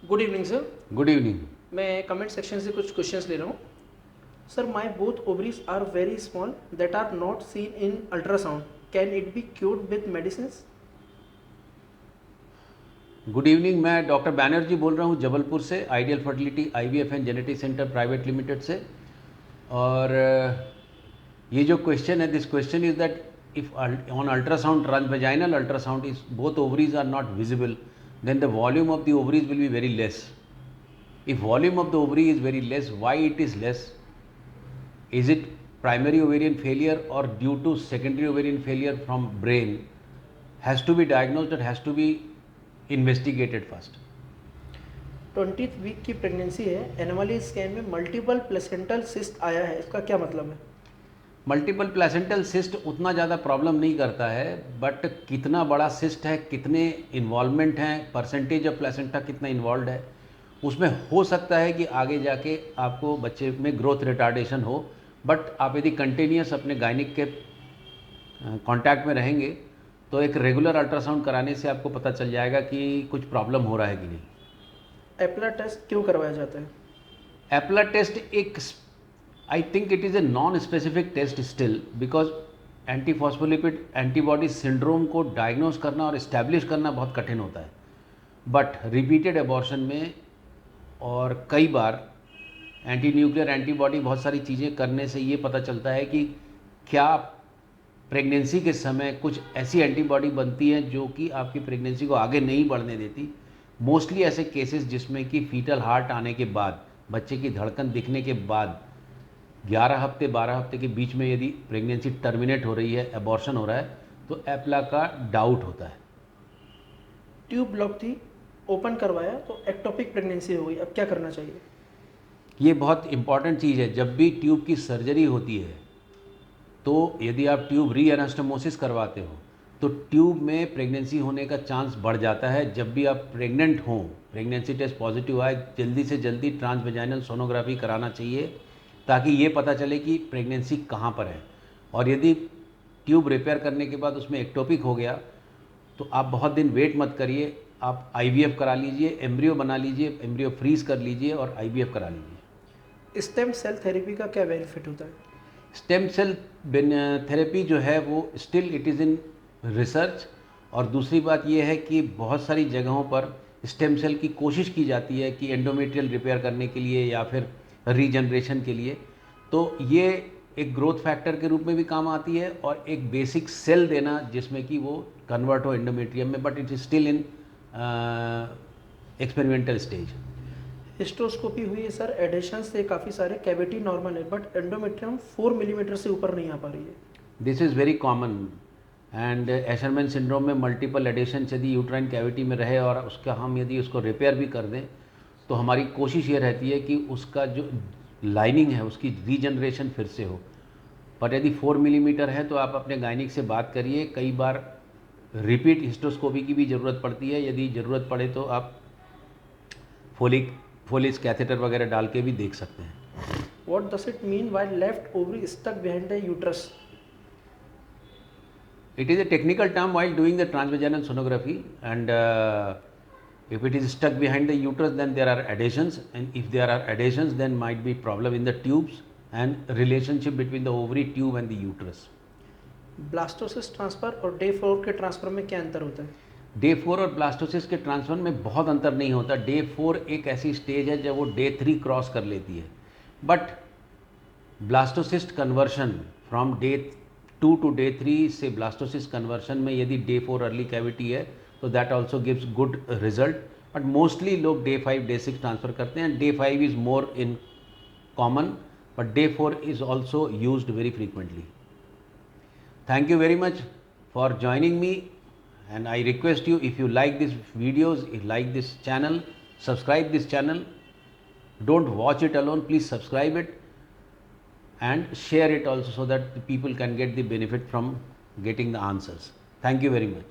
Good evening sir. Good evening. मैं comment section से कुछ क्वेश्चंस ले रहा हूँ। Sir, my both ovaries are very small that are not seen in ultrasound, can it be cured with medicines? Good evening, मैं doctor Banerjee बोल रहा हूँ जबलपुर से, ideal fertility IVF and genetic centre private limited से। और ये जो क्वेश्चन है, this question is that if on ultrasound transvaginal ultrasound is both ovaries are not visible, then the volume of the ovaries will be very less. If volume of the ovary is very less, why it is less? Is it primary ovarian failure or due to secondary ovarian failure from brain? Has to be diagnosed and has to be investigated first. 20th week की pregnancy है, anomaly scan में multiple placental cyst आया है, इसका क्या मतलब है? Multiple placental cyst उतना ज़्यादा प्रॉब्लम नहीं करता है, बट कितना बड़ा सिस्ट है, कितने इन्वॉल्वमेंट हैं, परसेंटेज ऑफ प्लेसेंटा कितना इन्वॉल्व है, उसमें हो सकता है कि आगे जाके आपको बच्चे में ग्रोथ रिटार्डेशन हो। बट आप यदि कंटिन्यूस अपने गायनिक के कांटेक्ट में रहेंगे तो एक रेगुलर अल्ट्रासाउंड कराने से आपको पता चल जाएगा कि कुछ प्रॉब्लम हो रहा है कि नहीं। एप्ला टेस्ट क्यों करवाया जाता है? एप्ला टेस्ट एक, I think it is a non-specific test still, because antiphospholipid antibody syndrome को डायग्नोस करना और इस्टेब्लिश करना बहुत कठिन होता है। बट रिपीटेड एबॉर्शन में और कई बार एंटी न्यूक्लियर एंटीबॉडी बहुत सारी चीज़ें करने से ये पता चलता है कि क्या प्रेगनेंसी के समय कुछ ऐसी एंटीबॉडी बनती है जो कि आपकी प्रेगनेंसी को आगे नहीं बढ़ने देती। मोस्टली ऐसे केसेस जिसमें कि फीटल हार्ट आने के बाद, बच्चे की धड़कन दिखने के बाद 11 हफ्ते 12 हफ्ते के बीच में यदि प्रेगनेंसी टर्मिनेट हो रही है, एबॉर्शन हो रहा है, तो एप्ला का डाउट होता है। ट्यूब ब्लॉक थी, ओपन करवाया तो एक्टोपिक प्रेगनेंसी हो गई, अब क्या करना चाहिए? ये बहुत इंपॉर्टेंट चीज़ है। जब भी ट्यूब की सर्जरी होती है तो यदि आप ट्यूब रीएनास्टोमोसिस करवाते हो तो ट्यूब में प्रेगनेंसी होने का चांस बढ़ जाता है। जब भी आप प्रेग्नेंट हों, प्रेगनेंसी टेस्ट पॉजिटिव आए, जल्दी से जल्दी ट्रांसवेजाइनल सोनोग्राफी कराना चाहिए ताकि ये पता चले कि प्रेगनेंसी कहाँ पर है। और यदि ट्यूब रिपेयर करने के बाद उसमें एक्टोपिक हो गया तो आप बहुत दिन वेट मत करिए, आप IVF करा लीजिए, एम्ब्रियो बना लीजिए, एम्ब्रियो फ्रीज कर लीजिए और IVF करा लीजिए। स्टेम सेल थेरेपी का क्या बेनिफिट होता है? स्टेम सेल थेरेपी जो है वो still it is in research. और दूसरी बात ये है कि बहुत सारी जगहों पर स्टेम सेल की कोशिश की जाती है कि एंडोमेट्रियल रिपेयर करने के लिए या फिर रीजनरेशन के लिए। तो ये एक ग्रोथ फैक्टर के रूप में भी काम आती है और एक बेसिक सेल देना जिसमें कि वो कन्वर्ट हो एंडोमेट्रियम में, but it is still in experimental stage. Hysteroscopy हुई है सर, एडिशन से काफ़ी सारे, कैविटी नॉर्मल है बट एंडोमेट्रियम 4 मिलीमीटर से ऊपर नहीं आ पा रही है। This is very common and Asherman syndrome में मल्टीपल एडिशन यदि यूट्राइन कैविटी में रहे और उसका हम यदि उसको रिपेयर भी कर दें तो हमारी कोशिश ये रहती है कि उसका जो लाइनिंग है उसकी रीजनरेशन फिर से हो। पर यदि 4 मिलीमीटर है तो आप अपने गायनिक से बात करिए। कई बार रिपीट हिस्टोस्कोपी की भी ज़रूरत पड़ती है। यदि ज़रूरत पड़े तो आप फोलिस कैथेटर वगैरह डाल के भी देख सकते हैं। What does it mean while left ovary stuck behind the uterus? It is a technical term while doing the transvaginal sonography, and if it is stuck behind the uterus then there are adhesions, and if there are adhesions then might be problem in the tubes and relationship between the ovary tube and the uterus. Blastocyst transfer और day 4 के transfer में क्या अंतर होता है? Day 4 और blastocyst के transfer में बहुत अंतर नहीं होता। डे 4 एक ऐसी स्टेज है जब वो डे 3 क्रॉस कर लेती है, but blastocyst conversion from day 2 to day 3 से ब्लास्टोसिस्ट कन्वर्शन में यदि डे 4 अर्ली कैविटी है तो that also gives good result. But mostly लोग डे 5 डे 6 ट्रांसफ़र करते हैं। Day 5 is more in common, but day 4 is also used very frequently. Thank you very much for joining me, and I request you, if you like these videos, if you like this channel, subscribe this channel. Don't watch it alone, please subscribe it and share it also so that the people can get the benefit from getting the answers. Thank you very much.